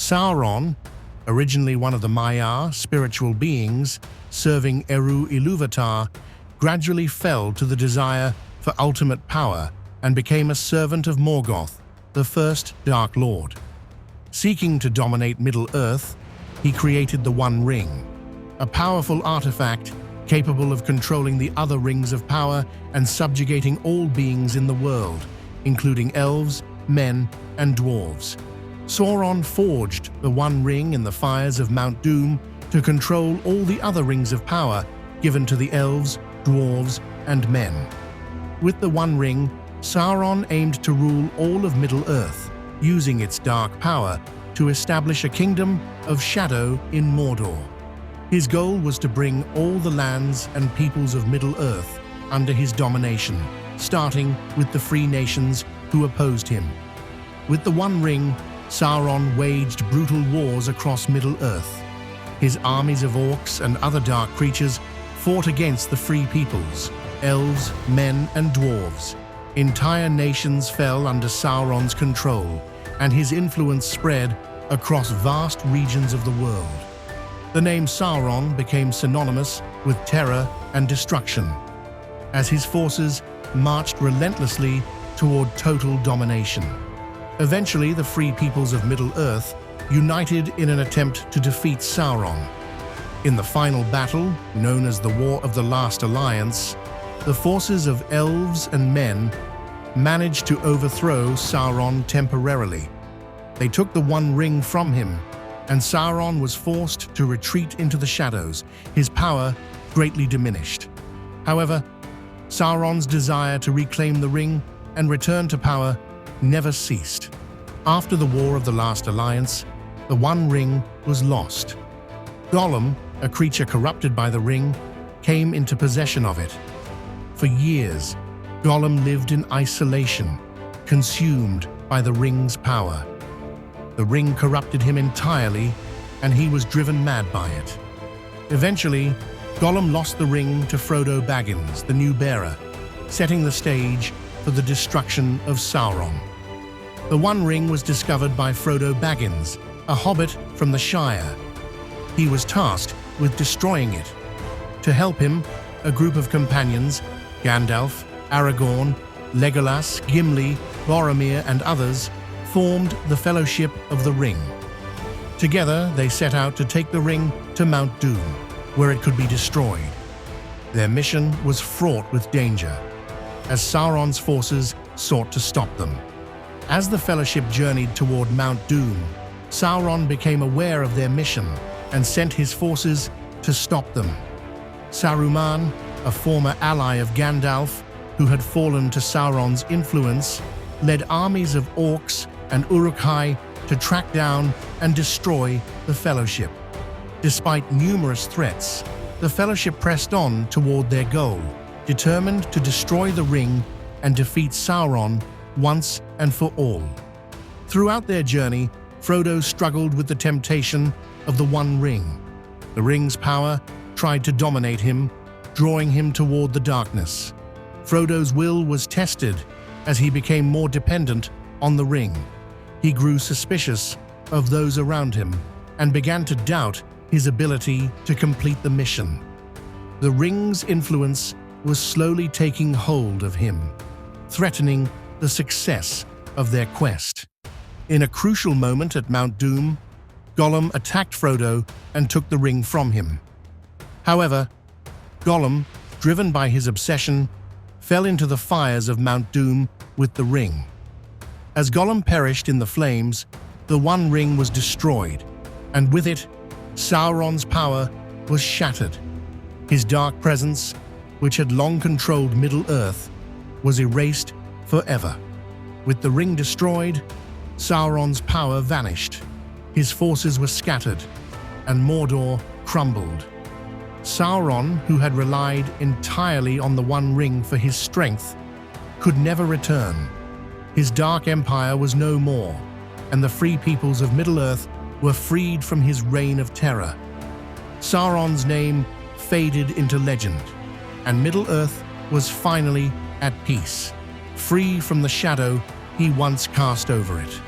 Sauron, originally one of the Maiar spiritual beings serving Eru Ilúvatar, gradually fell to the desire for ultimate power and became a servant of Morgoth, the first Dark Lord. Seeking to dominate Middle-earth, he created the One Ring, a powerful artifact capable of controlling the other rings of power and subjugating all beings in the world, including elves, men, and dwarves. Sauron forged the One Ring in the fires of Mount Doom to control all the other rings of power given to the elves, dwarves, and men. With the One Ring, Sauron aimed to rule all of Middle-earth, using its dark power to establish a kingdom of shadow in Mordor. His goal was to bring all the lands and peoples of Middle-earth under his domination, starting with the free nations who opposed him. With the One Ring, Sauron waged brutal wars across Middle-earth. His armies of orcs and other dark creatures fought against the free peoples, elves, men, and dwarves. Entire nations fell under Sauron's control, and his influence spread across vast regions of the world. The name Sauron became synonymous with terror and destruction, as his forces marched relentlessly toward total domination. Eventually, the free peoples of Middle-earth united in an attempt to defeat Sauron. In the final battle, known as the War of the Last Alliance, the forces of elves and men managed to overthrow Sauron temporarily. They took the One Ring from him, and Sauron was forced to retreat into the shadows, his power greatly diminished. However, Sauron's desire to reclaim the ring and return to power never ceased. After the War of the Last Alliance, the One Ring was lost. Gollum, a creature corrupted by the ring, came into possession of it. For years, Gollum lived in isolation, consumed by the ring's power. The ring corrupted him entirely, and he was driven mad by it. Eventually, Gollum lost the ring to Frodo Baggins, the new bearer, setting the stage for the destruction of Sauron. The One Ring was discovered by Frodo Baggins, a hobbit from the Shire. He was tasked with destroying it. To help him, a group of companions, Gandalf, Aragorn, Legolas, Gimli, Boromir, and others, formed the Fellowship of the Ring. Together, they set out to take the ring to Mount Doom, where it could be destroyed. Their mission was fraught with danger, as Sauron's forces sought to stop them. As the Fellowship journeyed toward Mount Doom, Sauron became aware of their mission and sent his forces to stop them. Saruman, a former ally of Gandalf, who had fallen to Sauron's influence, led armies of orcs and Uruk-hai to track down and destroy the Fellowship. Despite numerous threats, the Fellowship pressed on toward their goal, determined to destroy the ring and defeat Sauron once and for all. Throughout their journey, Frodo struggled with the temptation of the One Ring. The ring's power tried to dominate him, drawing him toward the darkness. Frodo's will was tested as he became more dependent on the ring. He grew suspicious of those around him and began to doubt his ability to complete the mission. The ring's influence was slowly taking hold of him, threatening the success of their quest. In a crucial moment at Mount Doom, Gollum attacked Frodo and took the ring from him. However, Gollum, driven by his obsession, fell into the fires of Mount Doom with the ring. As Gollum perished in the flames, the One Ring was destroyed, and with it, Sauron's power was shattered. His dark presence, which had long controlled Middle-earth, was erased forever. With the ring destroyed, Sauron's power vanished. His forces were scattered, and Mordor crumbled. Sauron, who had relied entirely on the One Ring for his strength, could never return. His dark empire was no more, and the free peoples of Middle-earth were freed from his reign of terror. Sauron's name faded into legend, and Middle-earth was finally at peace, free from the shadow he once cast over it.